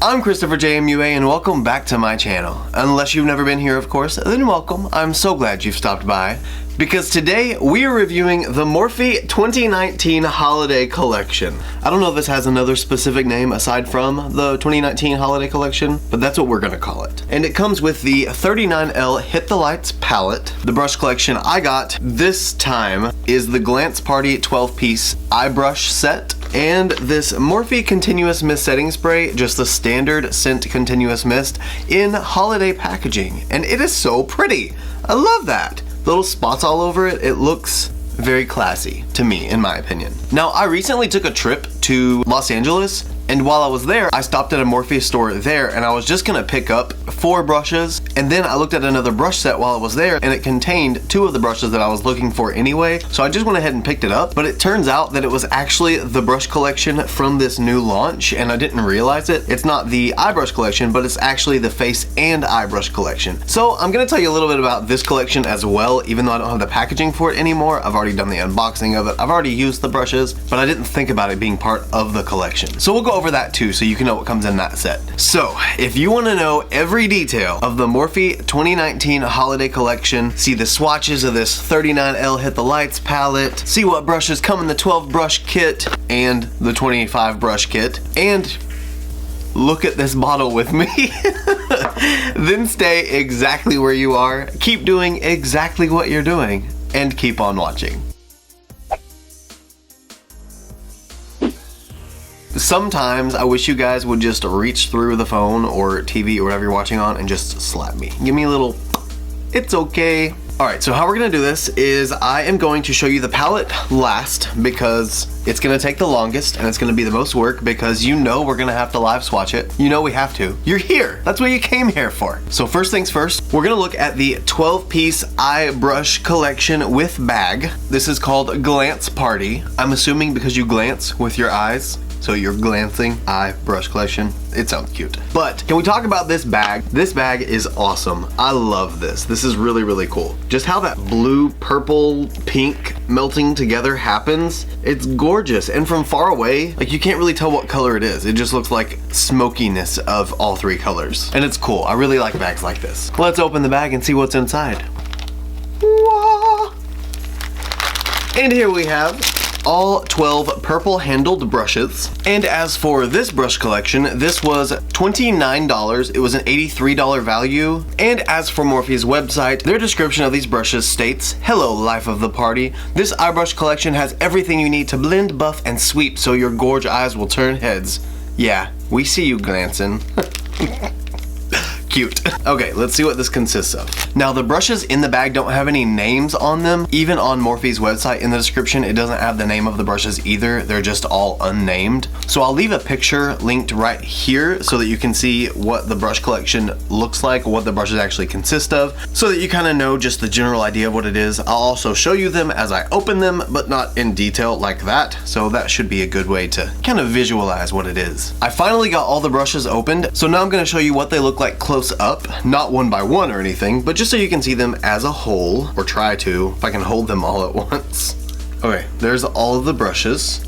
I'm ChristopherJMUA and welcome back to my channel. Unless you've never been here, of course, then welcome. I'm so glad you've stopped by. Because today we are reviewing the Morphe 2019 Holiday Collection. I don't know if this has another specific name aside from the 2019 Holiday Collection, but that's what we're gonna call it. And it comes with the 39L Hit the Lights palette. The brush collection I got this time is the Glance Party 12-piece eye brush set, and this Morphe Continuous Mist Setting Spray, just the standard scent continuous mist in holiday packaging. And it is so pretty. I love that. Little spots all over it. It looks very classy to me, in my opinion. Now, I recently took a trip to Los Angeles, and while I was there, I stopped at a Morphe store there, and I was just gonna pick up 4 brushes, and then I looked at another brush set while I was there, and it contained 2 of the brushes that I was looking for anyway, so I just went ahead and picked it up, but it turns out that it was actually the brush collection from this new launch, and I didn't realize it. It's not the eye brush collection, but it's actually the face and eye brush collection. So I'm gonna tell you a little bit about this collection as well, even though I don't have the packaging for it anymore. I've already done the unboxing of it. I've already used the brushes, but I didn't think about it being part of the collection. So we'll go over that too, so you can know what comes in that set. So if you want to know every detail of the Morphe 2019 Holiday Collection, see the swatches of this 39L Hit the Lights palette, see what brushes come in the 12 brush kit and the 25 brush kit, and look at this bottle with me, then stay exactly where you are, keep doing exactly what you're doing, and keep on watching. Sometimes I wish you guys would just reach through the phone or TV or whatever you're watching on and just slap me. Give me a little, it's okay. Alright, so how we're gonna do this is I am going to show you the palette last because it's gonna take the longest and it's gonna be the most work because you know we're gonna have to live swatch it. You know we have to. You're here. That's what you came here for. So first things first, we're gonna look at the 12-piece eye brush collection with bag. This is called Glance Party. I'm assuming because you glance with your eyes. So you're glancing eye brush collection. It sounds cute. But can we talk about this bag? This bag is awesome. I love this. This is really, really cool. Just how that blue, purple, pink melting together happens. It's gorgeous. And from far away, like you can't really tell what color it is. It just looks like smokiness of all 3 colors. And it's cool. I really like bags like this. Let's open the bag and see what's inside. Wah! And here we have all 12 purple handled brushes. And as for this brush collection, this was $29. It was an $83 value. And as for Morphe's website, their description of these brushes states, "Hello, life of the party. This eye brush collection has everything you need to blend, buff, and sweep so your gorge eyes will turn heads." Yeah, we see you glancing. Cute. Okay, let's see what this consists of. Now, the brushes in the bag don't have any names on them. Even on Morphe's website, in the description, it doesn't have the name of the brushes either. They're just all unnamed. So I'll leave a picture linked right here so that you can see what the brush collection looks like, what the brushes actually consist of, so that you kind of know just the general idea of what it is. I'll also show you them as I open them, but not in detail like that. So that should be a good way to kind of visualize what it is. I finally got all the brushes opened, so now I'm going to show you what they look like close up, not one by one or anything, but just so you can see them as a whole, or try to, if I can hold them all at once. Okay, there's all of the brushes.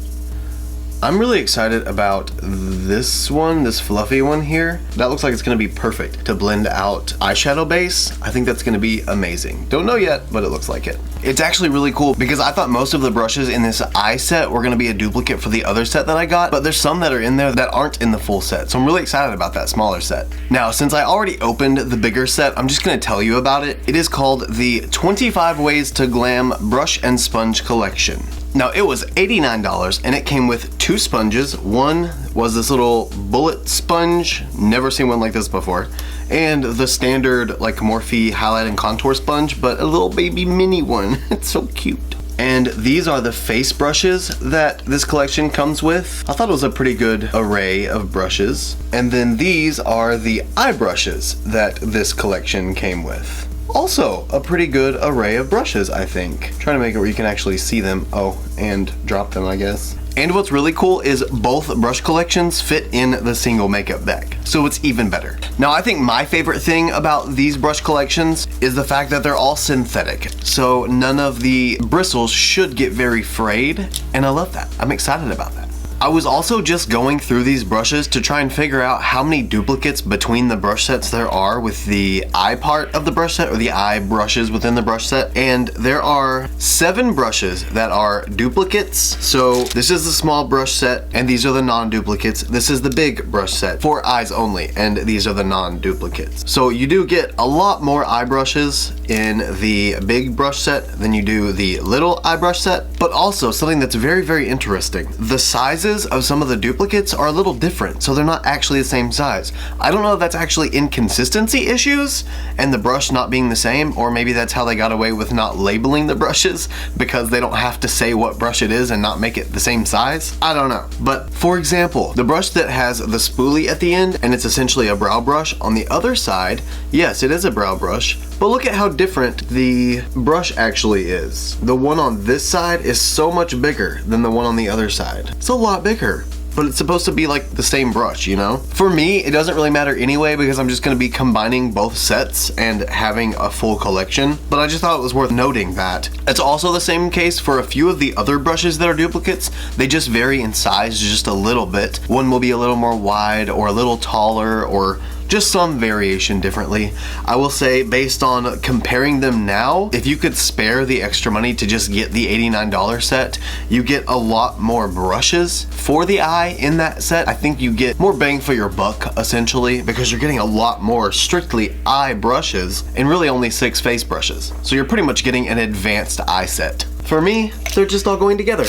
I'm really excited about this one, this fluffy one here. That looks like it's gonna be perfect to blend out eyeshadow base. I think that's gonna be amazing. Don't know yet, but it looks like it. It's actually really cool because I thought most of the brushes in this eye set were gonna be a duplicate for the other set that I got, but there's some that are in there that aren't in the full set. So I'm really excited about that smaller set. Now, since I already opened the bigger set, I'm just gonna tell you about it. It is called the 25 Ways to Glam Brush and Sponge Collection. Now, it was $89 and it came with 2 sponges. One was this little bullet sponge, never seen one like this before, and the standard like Morphe highlight and contour sponge, but a little baby mini one. It's so cute. And these are the face brushes that this collection comes with. I thought it was a pretty good array of brushes. And then these are the eye brushes that this collection came with. Also, a pretty good array of brushes, I think. Trying to make it where you can actually see them. Oh, and drop them, I guess. And what's really cool is both brush collections fit in the single makeup bag, so it's even better. Now, I think my favorite thing about these brush collections is the fact that they're all synthetic, so none of the bristles should get very frayed, and I love that. I'm excited about that. I was also just going through these brushes to try and figure out how many duplicates between the brush sets there are with the eye part of the brush set, or the eye brushes within the brush set. And there are 7 brushes that are duplicates. So this is the small brush set and these are the non-duplicates. This is the big brush set for eyes only, and these are the non-duplicates. So you do get a lot more eye brushes in the big brush set than you do the little eye brush set. But also something that's very, very interesting, the sizes of some of the duplicates are a little different, so they're not actually the same size. I don't know if that's actually inconsistency issues and the brush not being the same, or maybe that's how they got away with not labeling the brushes because they don't have to say what brush it is and not make it the same size. I don't know. But for example, the brush that has the spoolie at the end and it's essentially a brow brush, on the other side, yes, it is a brow brush, but look at how different the brush actually is. The one on this side is so much bigger than the one on the other side. It's a lot bigger, but it's supposed to be like the same brush, you know? For me, it doesn't really matter anyway because I'm just gonna be combining both sets and having a full collection, but I just thought it was worth noting that. It's also the same case for a few of the other brushes that are duplicates. They just vary in size just a little bit. One will be a little more wide or a little taller, or just some variation differently. I will say, based on comparing them now, if you could spare the extra money to just get the $89 set, you get a lot more brushes for the eye in that set. I think you get more bang for your buck, essentially, because you're getting a lot more strictly eye brushes and really only 6 face brushes. So you're pretty much getting an advanced eye set. For me, they're just all going together.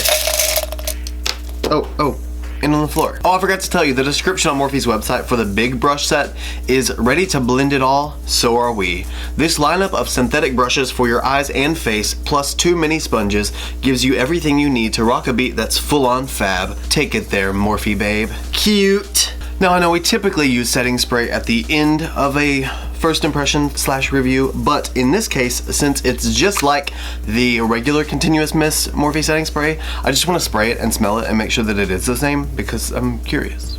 Oh. And on the floor. Oh, I forgot to tell you, the description on Morphe's website for the big brush set is ready to blend it all, so are we. This lineup of synthetic brushes for your eyes and face, plus 2 mini sponges, gives you everything you need to rock a beat that's full on fab. Take it there, Morphe babe. Cute. Now I know we typically use setting spray at the end of a first impression / review, but in this case, since it's just like the regular continuous mist Morphe setting spray, I just want to spray it and smell it and make sure that it is the same because I'm curious.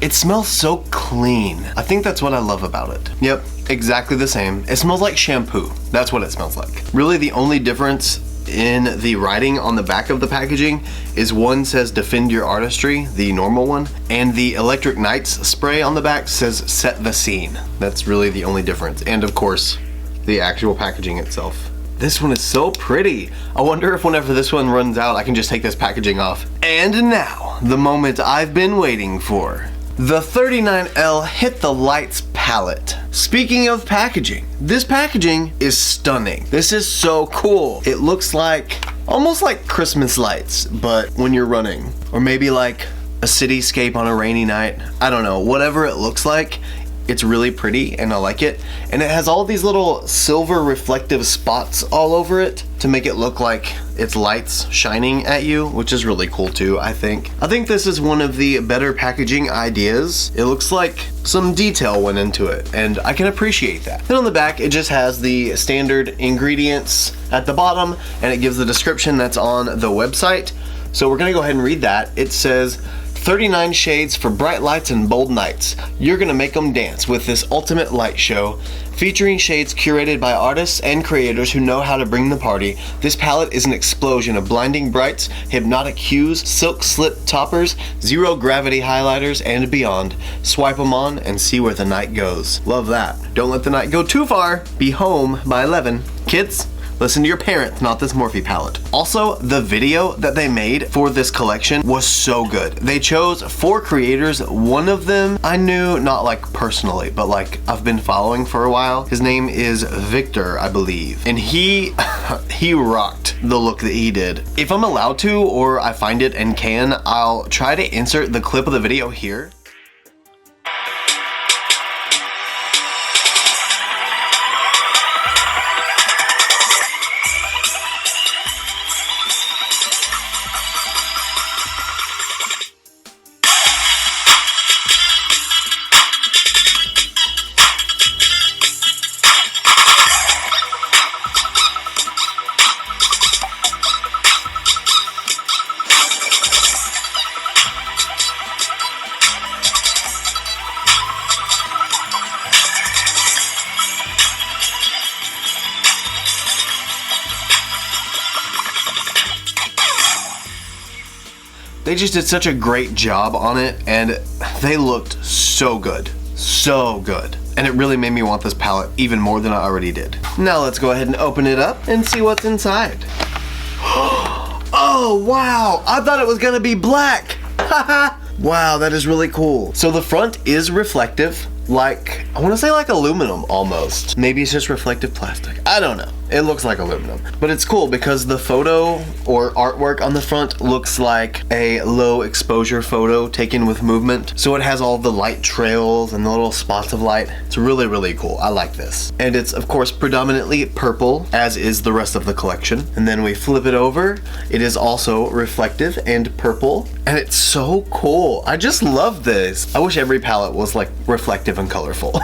It smells so clean. I think that's what I love about it. Yep, exactly the same. It smells like shampoo. That's what it smells like. Really the only difference in the writing on the back of the packaging is one says defend your artistry, the normal one, and the Electric Nights spray on the back says set the scene. That's really the only difference. And of course, the actual packaging itself. This one is so pretty. I wonder if whenever this one runs out, I can just take this packaging off. And now, the moment I've been waiting for. The 39L Hit the Lights palette. Speaking of packaging, this packaging is stunning. This is so cool. It looks like, almost like Christmas lights, but when you're running. Or maybe like a cityscape on a rainy night. I don't know, whatever it looks like. It's really pretty and I like it. And it has all these little silver reflective spots all over it to make it look like it's lights shining at you, which is really cool too, I think. I think this is one of the better packaging ideas. It looks like some detail went into it and I can appreciate that. Then on the back, it just has the standard ingredients at the bottom and it gives the description that's on the website. So we're gonna go ahead and read that. It says, 39 shades for bright lights and bold nights. You're gonna make them dance with this ultimate light show. Featuring shades curated by artists and creators who know how to bring the party, this palette is an explosion of blinding brights, hypnotic hues, silk slip toppers, zero gravity highlighters, and beyond. Swipe them on and see where the night goes. Love that. Don't let the night go too far. Be home by 11. Kids, listen to your parents, not this Morphe palette. Also, the video that they made for this collection was so good. They chose 4 creators. One of them I knew, not like personally, but like I've been following for a while. His name is Victor, I believe. And he rocked the look that he did. If I'm allowed to, or I find it and can, I'll try to insert the clip of the video here. They just did such a great job on it, and they looked so good. So good. And it really made me want this palette even more than I already did. Now let's go ahead and open it up and see what's inside. Oh, wow. I thought it was gonna be black. Haha. Wow, that is really cool. So the front is reflective, like, I wanna say like aluminum almost. Maybe it's just reflective plastic. I don't know. It looks like aluminum, but it's cool because the photo or artwork on the front looks like a low exposure photo taken with movement. So it has all the light trails and the little spots of light. It's really, really cool. I like this. And it's of course predominantly purple, as is the rest of the collection. And then we flip it over. It is also reflective and purple. And it's so cool. I just love this. I wish every palette was like reflective and colorful.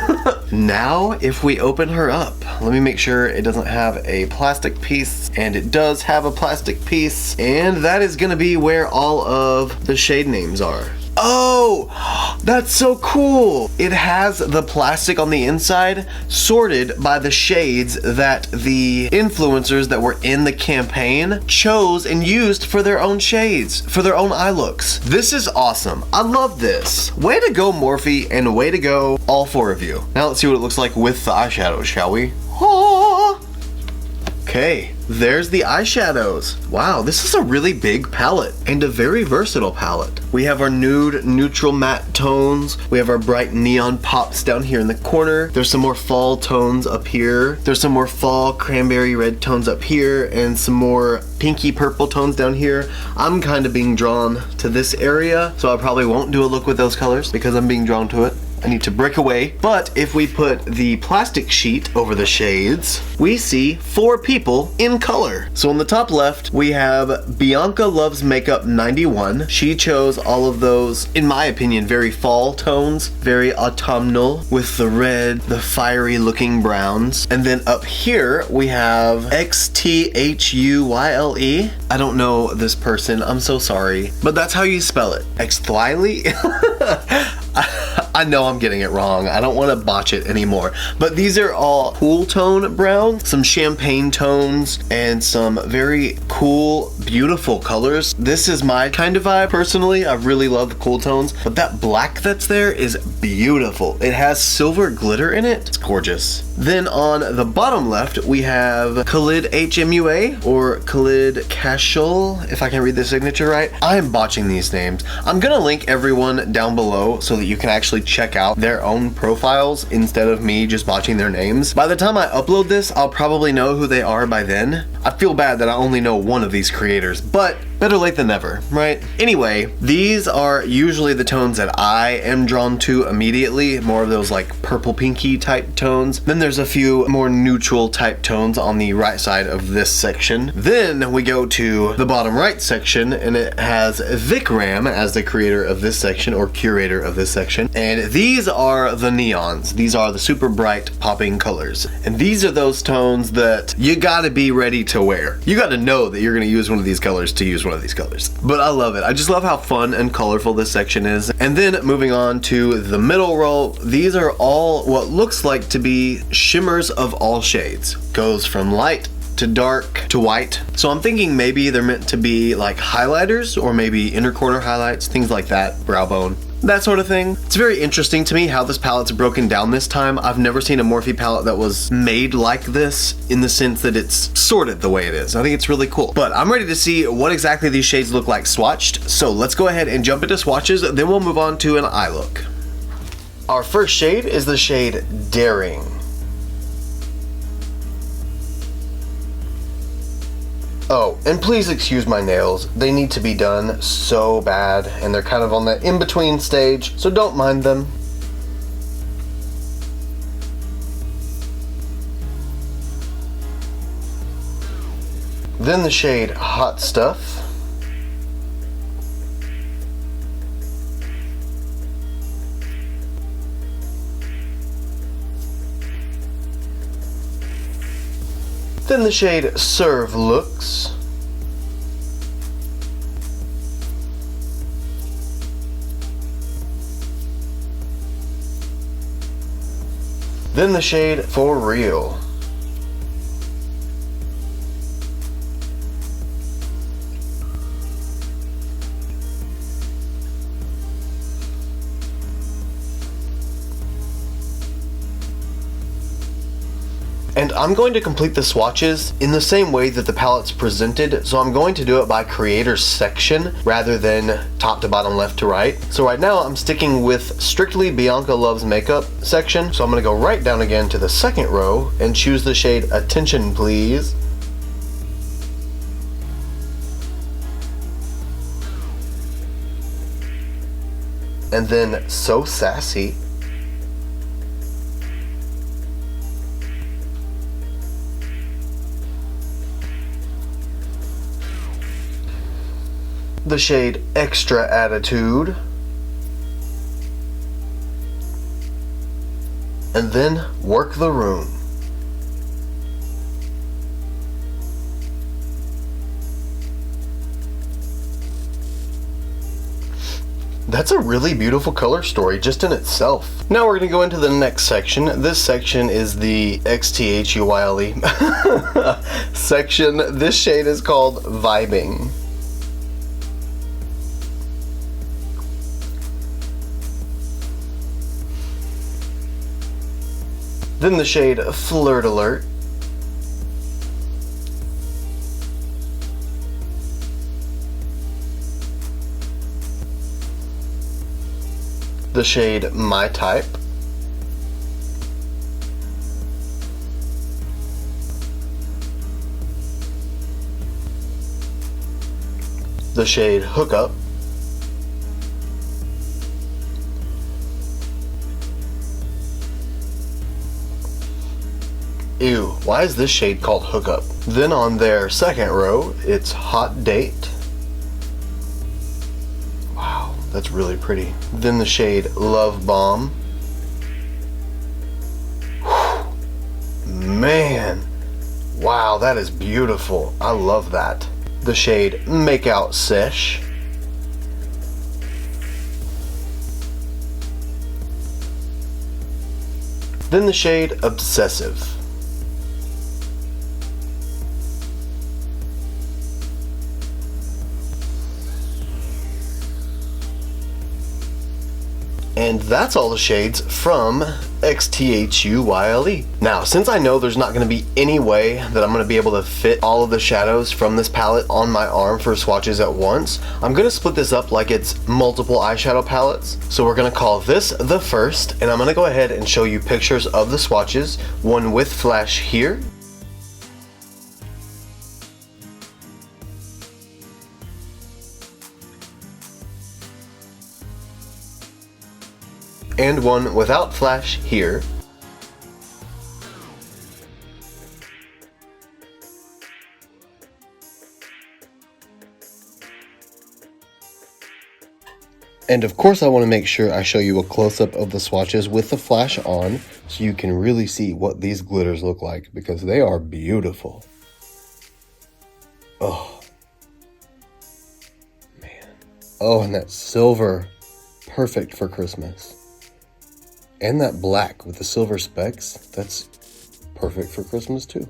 Now, if we open her up, let me make sure it doesn't have a plastic piece, and it does have a plastic piece, and that is gonna be where all of the shade names are. Oh, that's so cool. It has the plastic on the inside sorted by the shades that the influencers that were in the campaign chose and used for their own shades, for their own eye looks. This is awesome. I love this. Way to go, Morphe, and way to go, all four of you. Now let's see what it looks like with the eyeshadows, shall we? Oh. Okay, there's the eyeshadows. Wow, this is a really big palette and a very versatile palette. We have our nude, neutral matte tones. We have our bright neon pops down here in the corner. There's some more fall tones up here. There's some more fall cranberry red tones up here and some more pinky purple tones down here. I'm kind of being drawn to this area, so I probably won't do a look with those colors because I'm being drawn to it. I need to break away. But if we put the plastic sheet over the shades, we see 4 people in color. So on the top left, we have Bianca Loves Makeup 91. She chose all of those, in my opinion, very fall tones, very autumnal with the red, the fiery looking browns. And then up here, we have XTHUYLE. I don't know this person, I'm so sorry, but that's how you spell it. Xthlyli? I know I'm getting it wrong. I don't want to botch it anymore. But these are all cool tone browns, some champagne tones, and some very cool, beautiful colors. This is my kind of vibe personally. I really love the cool tones, but that black that's there is beautiful. It has silver glitter in it. It's gorgeous. Then on the bottom left, we have Khalid HMUA or Khalid Cashel, if I can read the signature right. I am botching these names. I'm gonna link everyone down below so that you can actually check out their own profiles instead of me just botching their names. By the time I upload this, I'll probably know who they are by then. I feel bad that I only know one of these creators, but better late than never, right? Anyway, these are usually the tones that I am drawn to immediately, more of those like purple pinky type tones. Then there's a few more neutral type tones on the right side of this section. Then we go to the bottom right section, and it has Vikram as the creator of this section or curator of this section. And these are the neons. These are the super bright popping colors. And these are those tones that you gotta be ready to wear. You gotta know that you're gonna use one of these colors to use one of these colors. But I love it. I just love how fun and colorful this section is. And then moving on to the middle row, these are all what looks like to be shimmers of all shades. Goes from light to dark to white. So I'm thinking maybe they're meant to be like highlighters or maybe inner corner highlights, things like that, brow bone, that sort of thing. It's very interesting to me how this palette's broken down this time. I've never seen a Morphe palette that was made like this in the sense that it's sorted the way it is. I think it's really cool. But I'm ready to see what exactly these shades look like swatched. So let's go ahead and jump into swatches, then we'll move on to an eye look. Our first shade is the shade Daring. Oh, and please excuse my nails. They need to be done so bad, and they're kind of on the in-between stage, so don't mind them. Then the shade Hot Stuff. Then the shade Serve Looks. Then the shade For Real. And I'm going to complete the swatches in the same way that the palette's presented, so I'm going to do it by creator section rather than top to bottom, left to right. So right now I'm sticking with strictly Bianca Loves Makeup section, so I'm going to go right down again to the second row and choose the shade Attention Please. And then So Sassy. The shade Extra Attitude. And then Werk the Room. That's a really beautiful color story just in itself. Now we're going to go into the next section. This section is the XTHUYLE section. This shade is called Vibing. Then the shade Flirt Alert. The shade My Type. The shade Hookup. Ew, why is this shade called Hookup? Then on their second row, it's Hot Date. Wow, that's really pretty. Then the shade Love Bomb. Whew. Man, wow, that is beautiful. I love that. The shade Makeout Sesh. Then the shade Obsessive. And that's all the shades from XTHUYLE. Now, since I know there's not going to be any way that I'm going to be able to fit all of the shadows from this palette on my arm for swatches at once, I'm going to split this up like it's multiple eyeshadow palettes. So we're going to call this the first, and I'm going to go ahead and show you pictures of the swatches, one with flash here, and one without flash here. And of course I want to make sure I show you a close-up of the swatches with the flash on so you can really see what these glitters look like, because they are beautiful. Oh man. Oh, and that silver, perfect for Christmas. And that black with the silver specks, that's perfect for Christmas too.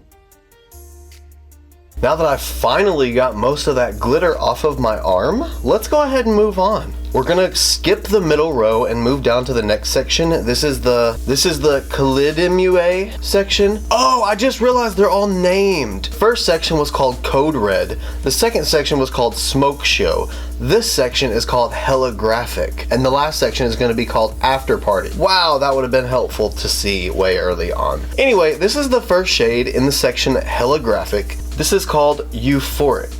Now that I've finally got most of that glitter off of my arm, let's go ahead and move on. We're gonna skip the middle row and move down to the next section. This is the ChristopherJMUA section. Oh, I just realized they're all named. First section was called Code Red. The second section was called Smoke Show. This section is called Hella Graphic. And the last section is gonna be called After Party. Wow, that would have been helpful to see way early on. Anyway, this is the first shade in the section Hella Graphic. This is called Euphoric.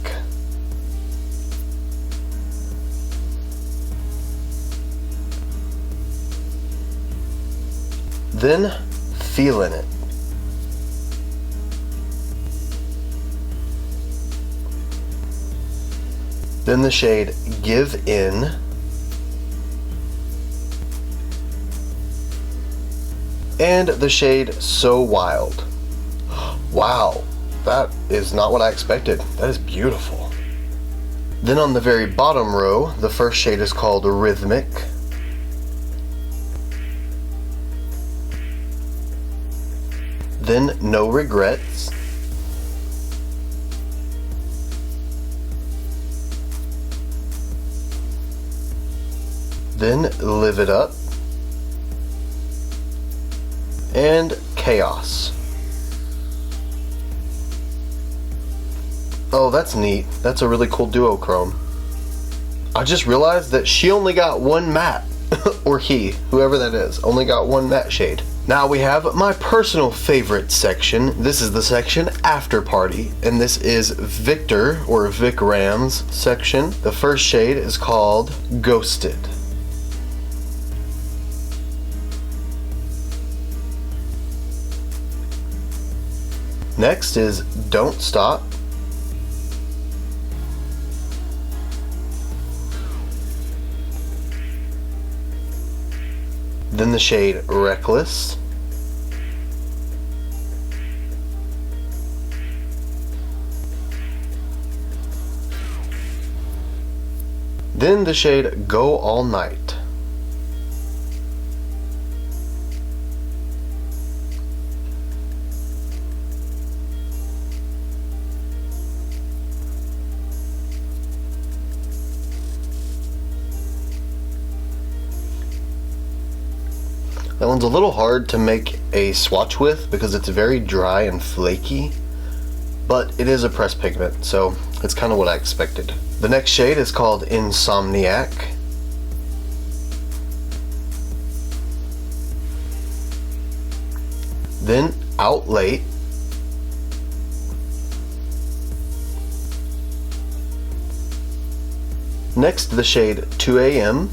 Then Feelin It. Then the shade Give In. And the shade So Wild. Wow, that is not what I expected. That is beautiful. Then on the very bottom row, the first shade is called Rhythmic. Then No Regrets. Then Live It Up. And Chaos. Oh, that's neat. That's a really cool duochrome. I just realized that she only got one matte. Or he, whoever that is, only got one matte shade. Now we have my personal favorite section. This is the section After Party, and this is Victor, or Vic Ram's section. The first shade is called Ghosted. Next is Don't Stop. Then the shade Reckless. Then the shade Go All Night. That one's a little hard to make a swatch with because it's very dry and flaky, but it is a pressed pigment, so it's kind of what I expected. The next shade is called Insomniac. Then Out Late. Next, the shade 2 AM.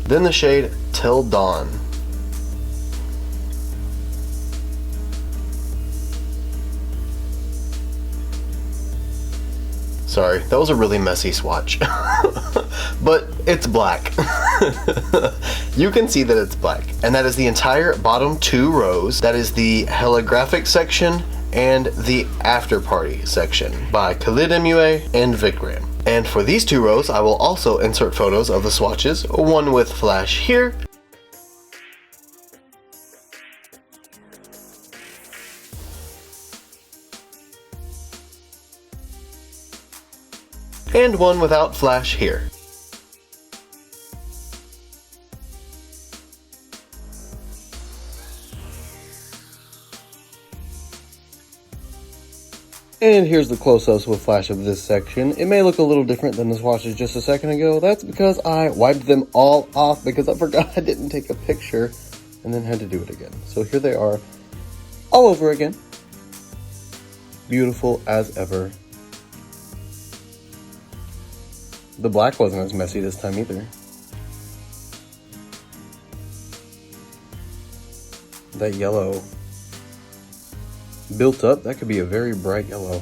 Then the shade Til Dawn. Sorry, that was a really messy swatch. But it's black. You can see that it's black. And that is the entire bottom 2 rows. That is the holographic section and the After Party section by ChristopherJMUA and Vic Ram. And for these 2 rows, I will also insert photos of the swatches, one with flash here, and one without flash here. And here's the close-ups with flash of this section. It may look a little different than the swatches just a second ago. That's because I wiped them all off because I forgot I didn't take a picture and then had to do it again. So here they are all over again. Beautiful as ever. The black wasn't as messy this time either. That yellow built up, that could be a very bright yellow.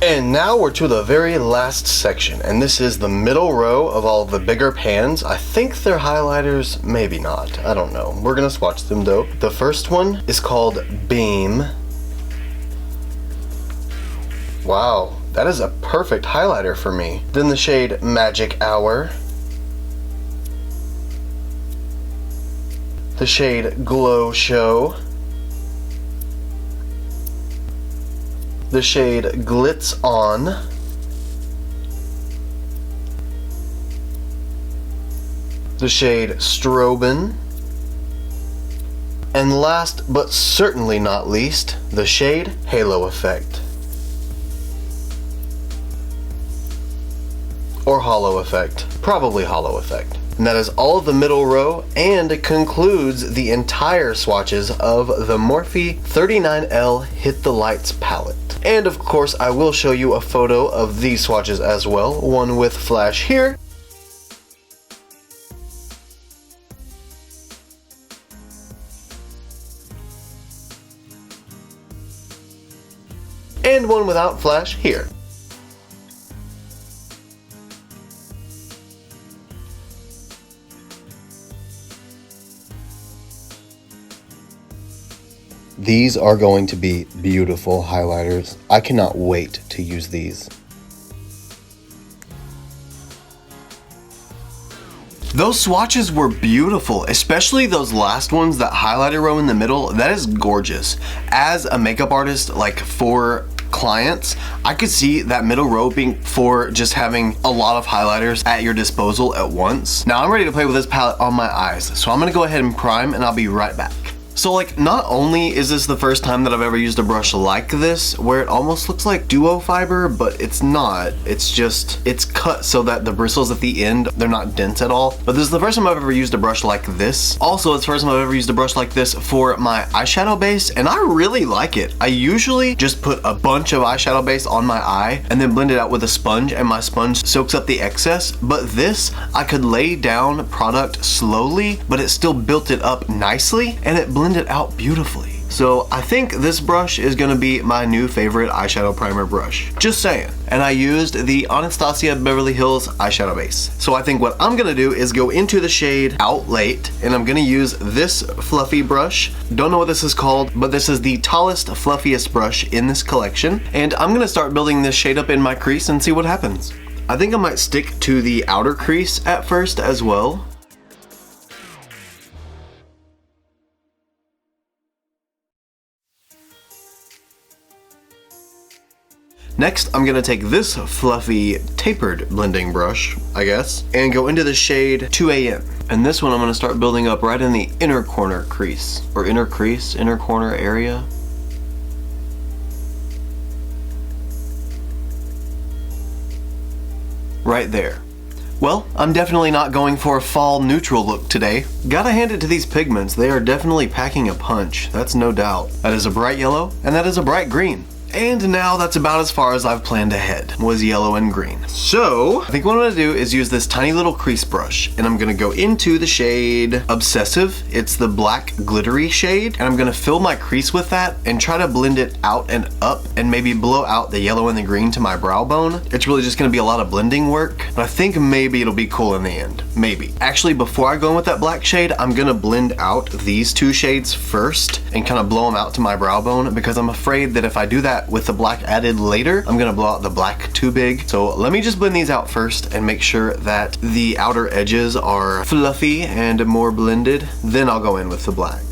And now we're to the very last section, and this is the middle row of all the bigger pans. I think they're highlighters, maybe not, I don't know. We're gonna swatch them though. The first one is called Beam. Wow, that is a perfect highlighter for me. Then the shade Magic Hour. The shade Glow Show. The shade Glitz On. The shade Strobin. And last but certainly not least, the shade Halo Effect. Or Hollow Effect. Probably Hollow Effect. And that is all of the middle row, and it concludes the entire swatches of the Morphe 39L Hit the Lights palette. And of course, I will show you a photo of these swatches as well, one with flash here, and one without flash here. These are going to be beautiful highlighters. I cannot wait to use these. Those swatches were beautiful, especially those last ones, that highlighter row in the middle. That is gorgeous. As a makeup artist, like for clients, I could see that middle row being for just having a lot of highlighters at your disposal at once. Now I'm ready to play with this palette on my eyes, so I'm gonna go ahead and prime and I'll be right back. So like, not only is this the first time that I've ever used a brush like this, where it almost looks like duo fiber, but it's not. It's just, it's cut so that the bristles at the end, they're not dense at all. But this is the first time I've ever used a brush like this. Also, it's the first time I've ever used a brush like this for my eyeshadow base, and I really like it. I usually just put a bunch of eyeshadow base on my eye and then blend it out with a sponge, and my sponge soaks up the excess. But this, I could lay down product slowly, but it still built it up nicely, and it blend it out beautifully. So I think this brush is gonna be my new favorite eyeshadow primer brush. Just saying. And I used the Anastasia Beverly Hills eyeshadow base. So I think what I'm gonna do is go into the shade Out Late, and I'm gonna use this fluffy brush. Don't know what this is called, but this is the tallest, fluffiest brush in this collection. And I'm gonna start building this shade up in my crease and see what happens. I think I might stick to the outer crease at first as well. Next, I'm gonna take this fluffy tapered blending brush, I guess, and go into the shade 2 AM. And this one I'm gonna start building up right in the inner corner crease, or inner crease, inner corner area. Right there. Well, I'm definitely not going for a fall neutral look today. Gotta hand it to these pigments, they are definitely packing a punch, that's no doubt. That is a bright yellow, and that is a bright green. And now that's about as far as I've planned ahead, was yellow and green. So I think what I'm gonna do is use this tiny little crease brush, and I'm gonna go into the shade Obsessive. It's the black glittery shade, and I'm gonna fill my crease with that and try to blend it out and up and maybe blow out the yellow and the green to my brow bone. It's really just gonna be a lot of blending work, but I think maybe it'll be cool in the end, maybe. Actually, before I go in with that black shade, I'm gonna blend out these two shades first and kind of blow them out to my brow bone, because I'm afraid that if I do that with the black added later, I'm gonna blow out the black too big. So let me just blend these out first and make sure that the outer edges are fluffy and more blended. Then I'll go in with the black.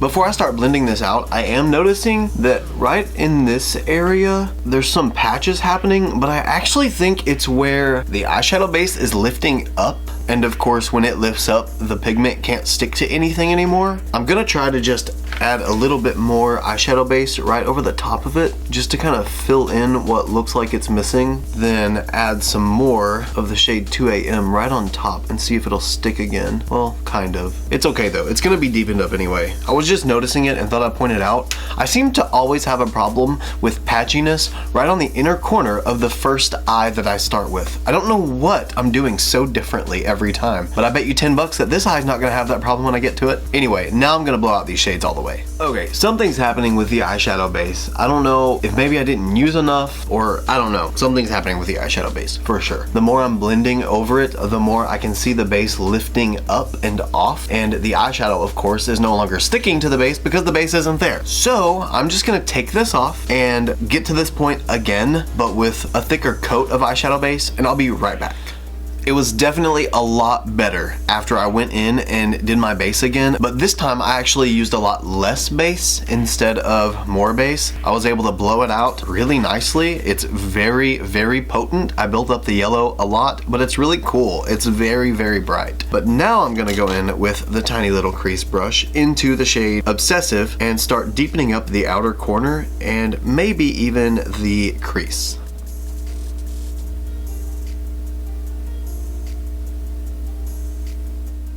Before I start blending this out, I am noticing that right in this area, there's some patches happening, but I actually think it's where the eyeshadow base is lifting up. And of course, when it lifts up, the pigment can't stick to anything anymore. I'm gonna try to just add a little bit more eyeshadow base right over the top of it, just to kind of fill in what looks like it's missing. Then add some more of the shade 2 AM right on top and see if it'll stick again. Well, kind of. It's okay though, it's gonna be deepened up anyway. I was just noticing it and thought I'd point it out. I seem to always have a problem with patchiness right on the inner corner of the first eye that I start with. I don't know what I'm doing so differently every time, but I bet you $10 that this eye's not gonna have that problem when I get to it. Anyway, now I'm gonna blow out these shades all the way. Okay, something's happening with the eyeshadow base. I don't know if maybe I didn't use enough, or I don't know. Something's happening with the eyeshadow base, for sure. The more I'm blending over it, the more I can see the base lifting up and off, and the eyeshadow, of course, is no longer sticking to the base because the base isn't there. So I'm just gonna take this off and get to this point again, but with a thicker coat of eyeshadow base, and I'll be right back. It was definitely a lot better after I went in and did my base again, but this time I actually used a lot less base instead of more base. I was able to blow it out really nicely. It's very, very potent. I built up the yellow a lot, but it's really cool. It's very, very bright. But now I'm gonna go in with the tiny little crease brush into the shade Obsessive and start deepening up the outer corner and maybe even the crease.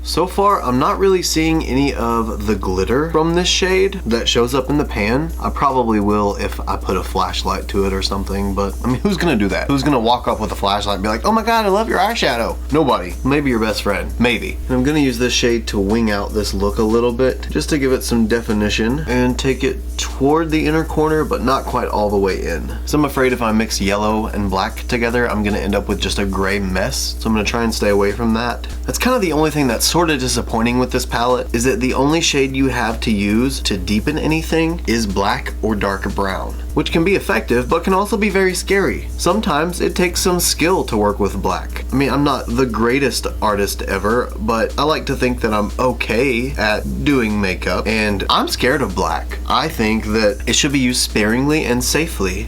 So far, I'm not really seeing any of the glitter from this shade that shows up in the pan. I probably will if I put a flashlight to it or something, but I mean, who's gonna do that? Who's gonna walk up with a flashlight and be like, oh my god, I love your eyeshadow? Nobody. Maybe your best friend. Maybe. And I'm gonna use this shade to wing out this look a little bit, just to give it some definition and take it toward the inner corner, but not quite all the way in. So I'm afraid if I mix yellow and black together, I'm gonna end up with just a gray mess. So I'm gonna try and stay away from that. That's kind of the only thing that's sort sort of disappointing with this palette is that the only shade you have to use to deepen anything is black or dark brown, which can be effective but can also be very scary. Sometimes it takes some skill to work with black. I mean, I'm not the greatest artist ever, but I like to think that I'm okay at doing makeup, and I'm scared of black. I think that it should be used sparingly and safely.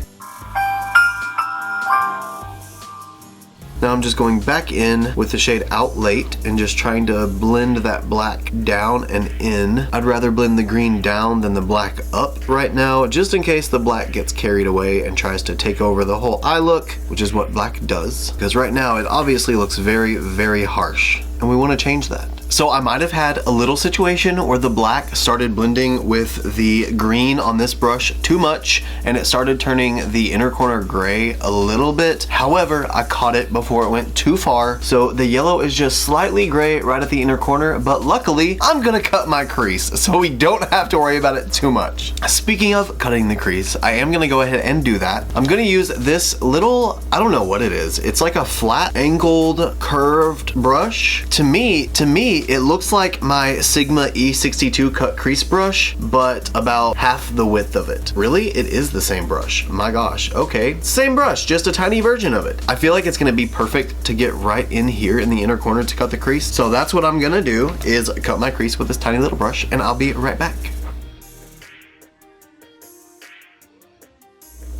Now I'm just going back in with the shade Out Late and just trying to blend that black down and in. I'd rather blend the green down than the black up right now, just in case the black gets carried away and tries to take over the whole eye look, which is what black does. Because right now it obviously looks very, very harsh, and we want to change that. So I might have had a little situation where the black started blending with the green on this brush too much, and it started turning the inner corner gray a little bit. However, I caught it before it went too far, so the yellow is just slightly gray right at the inner corner, but luckily I'm gonna cut my crease, so we don't have to worry about it too much. Speaking of cutting the crease, I am gonna go ahead and do that. I'm gonna use this little, I don't know what it is. It's like a flat, angled, curved brush. To me, it looks like my Sigma E62 cut crease brush, but about half the width of it. Really? It is the same brush. My gosh, okay. Same brush, just a tiny version of it. I feel like it's gonna be perfect to get right in here in the inner corner to cut the crease. So that's what I'm gonna do, is cut my crease with this tiny little brush, and I'll be right back.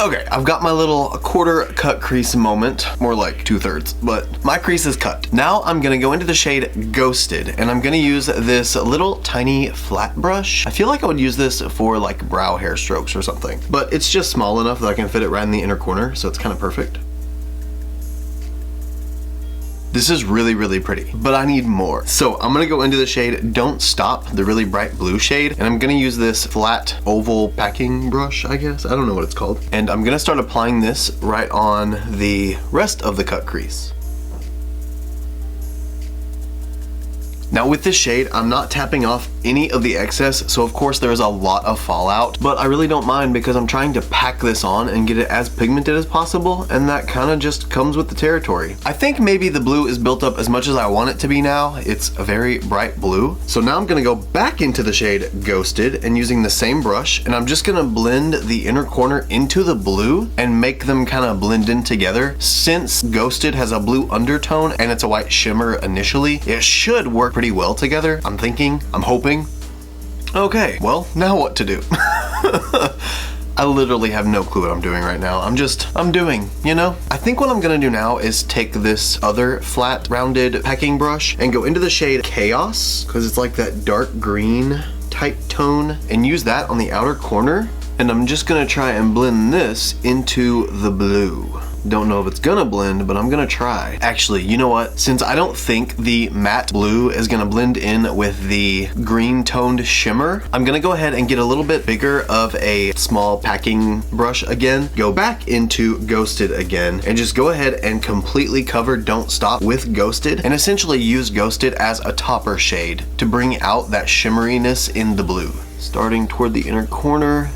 Okay, I've got my little quarter cut crease moment, more like 2/3, but my crease is cut. Now I'm gonna go into the shade Ghosted, and I'm gonna use this little tiny flat brush. I feel like I would use this for like brow hair strokes or something, but it's just small enough that I can fit it right in the inner corner, so it's kind of perfect. This is really, really pretty, but I need more. So I'm gonna go into the shade Don't Stop, the really bright blue shade, and I'm gonna use this flat oval packing brush, I guess. I don't know what it's called. And I'm gonna start applying this right on the rest of the cut crease. Now with this shade, I'm not tapping off any of the excess, so of course there is a lot of fallout, but I really don't mind because I'm trying to pack this on and get it as pigmented as possible, and that kind of just comes with the territory. I think maybe the blue is built up as much as I want it to be now. It's a very bright blue. So now I'm gonna go back into the shade Ghosted and using the same brush, and I'm just gonna blend the inner corner into the blue and make them kind of blend in together. Since Ghosted has a blue undertone and it's a white shimmer initially, it should work pretty well together. I'm thinking, I'm hoping. Okay, well, now what to do? I literally have no clue what I'm doing right now. I'm doing, you know? I think what I'm gonna do now is take this other flat rounded packing brush and go into the shade Chaos, because it's like that dark green type tone, and use that on the outer corner. And I'm just gonna try and blend this into the blue. Don't know if it's gonna blend, but I'm gonna try. Actually, you know what? Since I don't think the matte blue is gonna blend in with the green toned shimmer, I'm gonna go ahead and get a little bit bigger of a small packing brush again, go back into Ghosted again, and just go ahead and completely cover Don't Stop with Ghosted, and essentially use Ghosted as a topper shade to bring out that shimmeriness in the blue. Starting toward the inner corner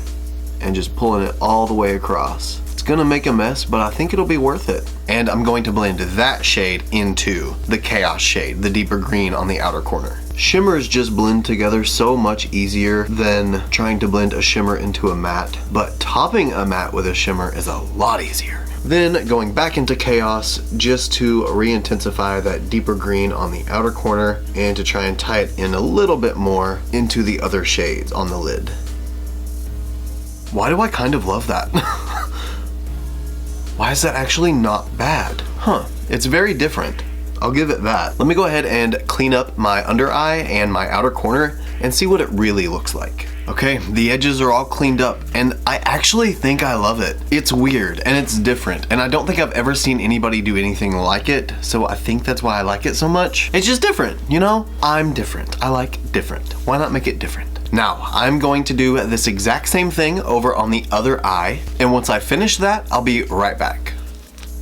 and just pulling it all the way across. Gonna make a mess, but I think it'll be worth it. And I'm going to blend that shade into the Chaos shade, the deeper green on the outer corner. Shimmers just blend together so much easier than trying to blend a shimmer into a matte, but topping a matte with a shimmer is a lot easier. Then going back into Chaos just to re-intensify that deeper green on the outer corner and to try and tie it in a little bit more into the other shades on the lid. Why do I kind of love that? Why is that actually not bad? Huh, it's very different. I'll give it that. Let me go ahead and clean up my under eye and my outer corner and see what it really looks like. Okay, the edges are all cleaned up, and I actually think I love it. It's weird and it's different, and I don't think I've ever seen anybody do anything like it, so I think that's why I like it so much. It's just different, you know? I'm different. I like different. Why not make it different? Now, I'm going to do this exact same thing over on the other eye, and once I finish that, I'll be right back.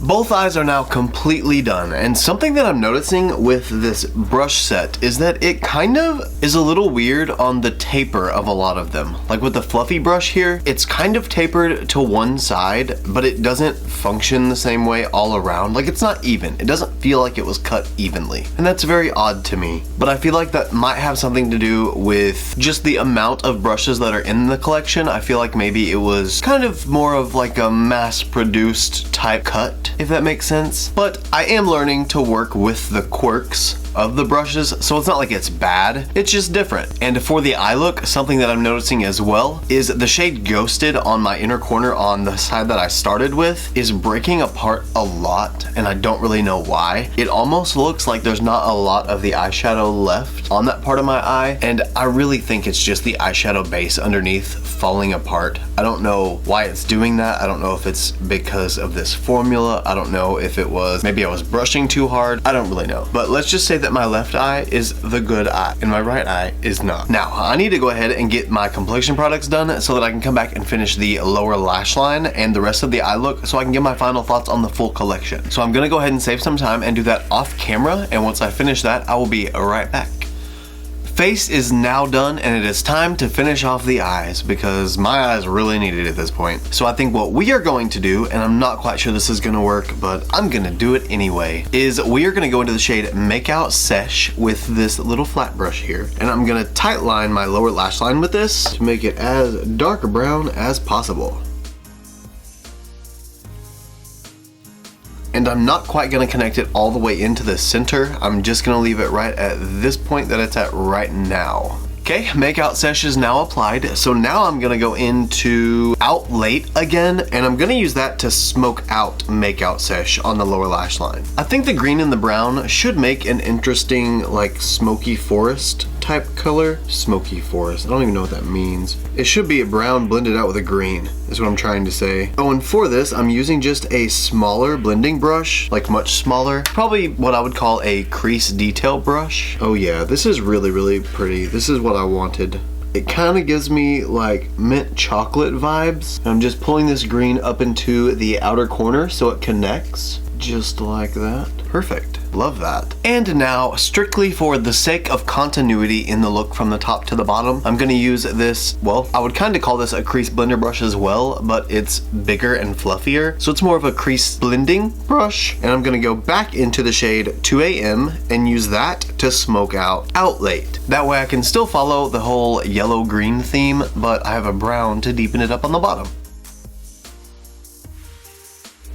Both eyes are now completely done, and something that I'm noticing with this brush set is that it kind of is a little weird on the taper of a lot of them. Like with the fluffy brush here, it's kind of tapered to one side, but it doesn't function the same way all around. Like it's not even. It doesn't feel like it was cut evenly, and that's very odd to me. But I feel like that might have something to do with just the amount of brushes that are in the collection. I feel like maybe it was kind of more of like a mass-produced type cut, if that makes sense. But I am learning to work with the quirks of the brushes, so it's not like it's bad, it's just different. And for the eye look, something that I'm noticing as well is the shade Ghosted on my inner corner on the side that I started with is breaking apart a lot, and I don't really know why. It almost looks like there's not a lot of the eyeshadow left on that part of my eye, and I really think it's just the eyeshadow base underneath falling apart. I don't know why it's doing that. I don't know if it's because of this formula. I don't know if it was, maybe I was brushing too hard. I don't really know. But let's just say that my left eye is the good eye and my right eye is not. Now, I need to go ahead and get my complexion products done so that I can come back and finish the lower lash line and the rest of the eye look so I can get my final thoughts on the full collection. So I'm gonna go ahead and save some time and do that off camera, and once I finish that, I will be right back. Face is now done, and it is time to finish off the eyes because my eyes really need it at this point. So I think what we are going to do, and I'm not quite sure this is gonna work, but I'm gonna do it anyway, is we are gonna go into the shade Makeout Sesh with this little flat brush here, and I'm gonna tight line my lower lash line with this to make it as dark brown as possible. And I'm not quite gonna connect it all the way into the center. I'm just gonna leave it right at this point that it's at right now. Okay, Makeout Sesh is now applied, so now I'm gonna go into Out Late again, and I'm gonna use that to smoke out Makeout Sesh on the lower lash line. I think the green and the brown should make an interesting, like, smoky forest type color. Smoky forest, I don't even know what that means. It should be a brown blended out with a green, is what I'm trying to say. Oh, and for this, I'm using just a smaller blending brush, like much smaller. Probably what I would call a crease detail brush. Oh yeah, this is really, really pretty. This is what I wanted. It kind of gives me like mint chocolate vibes. I'm just pulling this green up into the outer corner so it connects, just like that. Perfect. Love that. And now, strictly for the sake of continuity in the look from the top to the bottom, I'm gonna use this, well, I would kind of call this a crease blender brush as well, but it's bigger and fluffier. So it's more of a crease blending brush. And I'm gonna go back into the shade 2AM and use that to smoke out Out Late. That way I can still follow the whole yellow-green theme, but I have a brown to deepen it up on the bottom.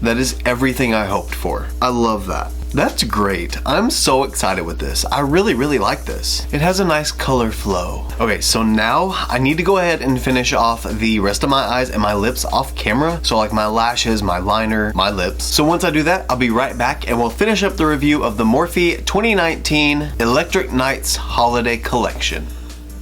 That is everything I hoped for. I love that. That's great. I'm so excited with this. I really, really like this. It has a nice color flow. Okay, so now I need to go ahead and finish off the rest of my eyes and my lips off camera. So like my lashes, my liner, my lips. So once I do that, I'll be right back and we'll finish up the review of the Morphe 2019 Electric Nights Holiday Collection.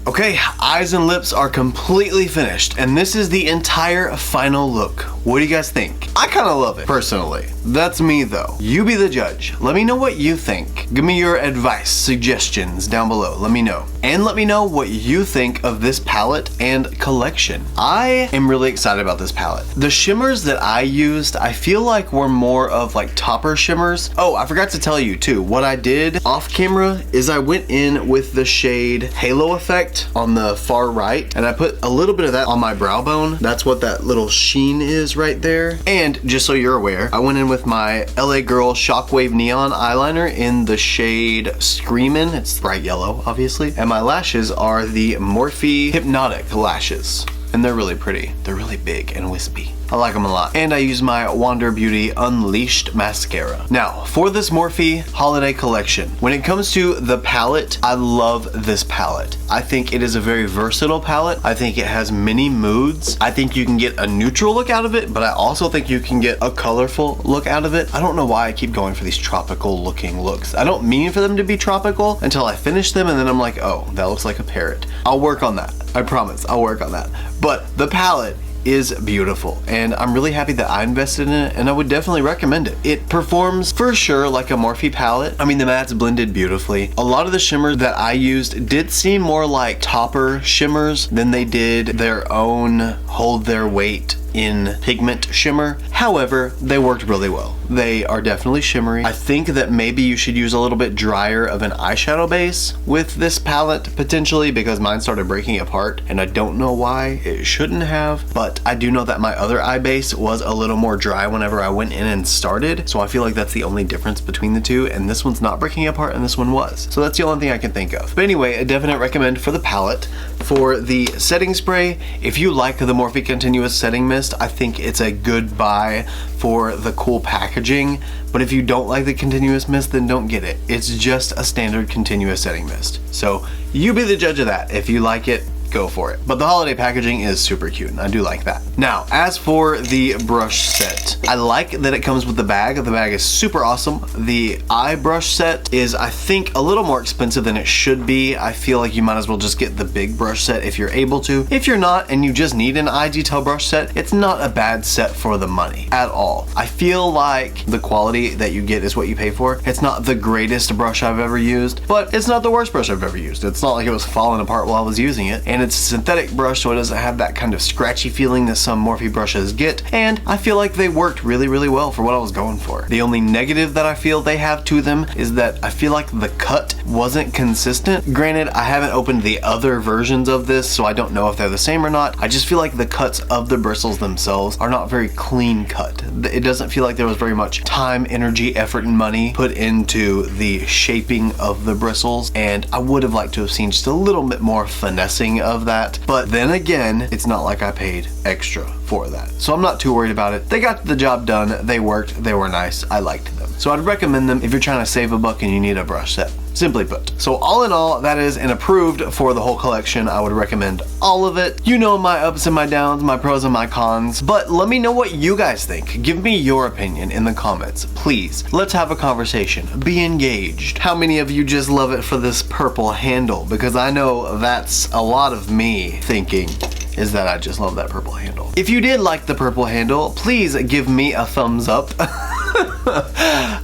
Okay, eyes and lips are completely finished, and this is the entire final look. What do you guys think? I kind of love it, personally. That's me though. You be the judge. Let me know what you think. Give me your advice, suggestions down below. Let me know. And let me know what you think of this palette and collection. I am really excited about this palette. The shimmers that I used, I feel like were more of like topper shimmers. Oh, I forgot to tell you too, what I did off camera is I went in with the shade Halo Effect on the far right, and I put a little bit of that on my brow bone. That's what that little sheen is right there. And just so you're aware, I went in with my LA Girl Shockwave Neon eyeliner in the shade Screamin'. It's bright yellow, obviously. And my lashes are the Morphe Hypnotic lashes. And they're really pretty. They're really big and wispy. I like them a lot. And I use my Wander Beauty Unleashed mascara. Now, for this Morphe holiday collection, when it comes to the palette, I love this palette. I think it is a very versatile palette. I think it has many moods. I think you can get a neutral look out of it, but I also think you can get a colorful look out of it. I don't know why I keep going for these tropical looking looks. I don't mean for them to be tropical until I finish them, and then I'm like, oh, that looks like a parrot. I'll work on that. I promise, I'll work on that. But the palette is beautiful, and I'm really happy that I invested in it, and I would definitely recommend it. It performs for sure like a Morphe palette. I mean, the mattes blended beautifully. A lot of the shimmers that I used did seem more like topper shimmers than they did their own hold their weight in pigment shimmer. However, they worked really well. They are definitely shimmery. I think that maybe you should use a little bit drier of an eyeshadow base with this palette potentially, because mine started breaking apart and I don't know why. It shouldn't have, but I do know that my other eye base was a little more dry whenever I went in and started, so I feel like that's the only difference between the two, and this one's not breaking apart and this one was. So that's the only thing I can think of. But anyway, a definite recommend for the palette. For the setting spray, if you like the Morphe Continuous Setting Mist, I think it's a good buy for the cool packaging, but if you don't like the continuous mist, then don't get it. It's just a standard continuous setting mist. So you be the judge of that. If you like it, go for it. But the holiday packaging is super cute, and I do like that. Now, as for the brush set, I like that it comes with the bag. The bag is super awesome. The eye brush set is, I think, a little more expensive than it should be. I feel like you might as well just get the big brush set if you're able to. If you're not and you just need an eye detail brush set, it's not a bad set for the money at all. I feel like the quality that you get is what you pay for. It's not the greatest brush I've ever used, but it's not the worst brush I've ever used. It's not like it was falling apart while I was using it, and it's a synthetic brush, so it doesn't have that kind of scratchy feeling that some Morphe brushes get, and I feel like they worked really, really well for what I was going for. The only negative that I feel they have to them is that I feel like the cut wasn't consistent. Granted, I haven't opened the other versions of this, so I don't know if they're the same or not. I just feel like the cuts of the bristles themselves are not very clean cut. It doesn't feel like there was very much time, energy, effort, and money put into the shaping of the bristles, and I would have liked to have seen just a little bit more finessing of that. But then again, it's not like I paid extra for that, so I'm not too worried about it. They got the job done, they worked, they were nice, I liked them. So I'd recommend them if you're trying to save a buck and you need a brush set, simply put. So all in all, that is an approved for the whole collection. I would recommend all of it. You know my ups and my downs, my pros and my cons, but let me know what you guys think. Give me your opinion in the comments, please. Let's have a conversation, be engaged. How many of you just love it for this purple handle? Because I know that's a lot of me thinking is that I just love that purple handle. If you did like the purple handle, please give me a thumbs up.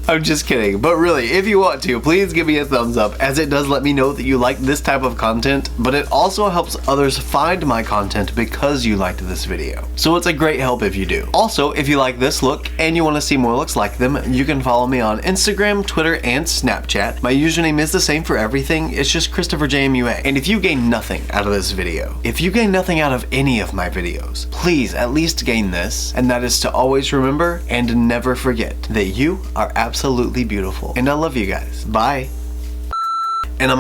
I'm just kidding, but really, if you want to, please give me a thumbs up, as it does let me know that you like this type of content, but it also helps others find my content because you liked this video. So it's a great help if you do. Also, if you like this look and you want to see more looks like them, you can follow me on Instagram, Twitter, and Snapchat. My username is the same for everything. It's just ChristopherJMUA. And if you gain nothing out of this video, if you gain nothing out of any of my videos, please at least gain this, and that is to always remember and never forget that you are absolutely beautiful. And I love you guys. Bye. And I'm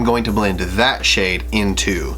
going to blend that shade into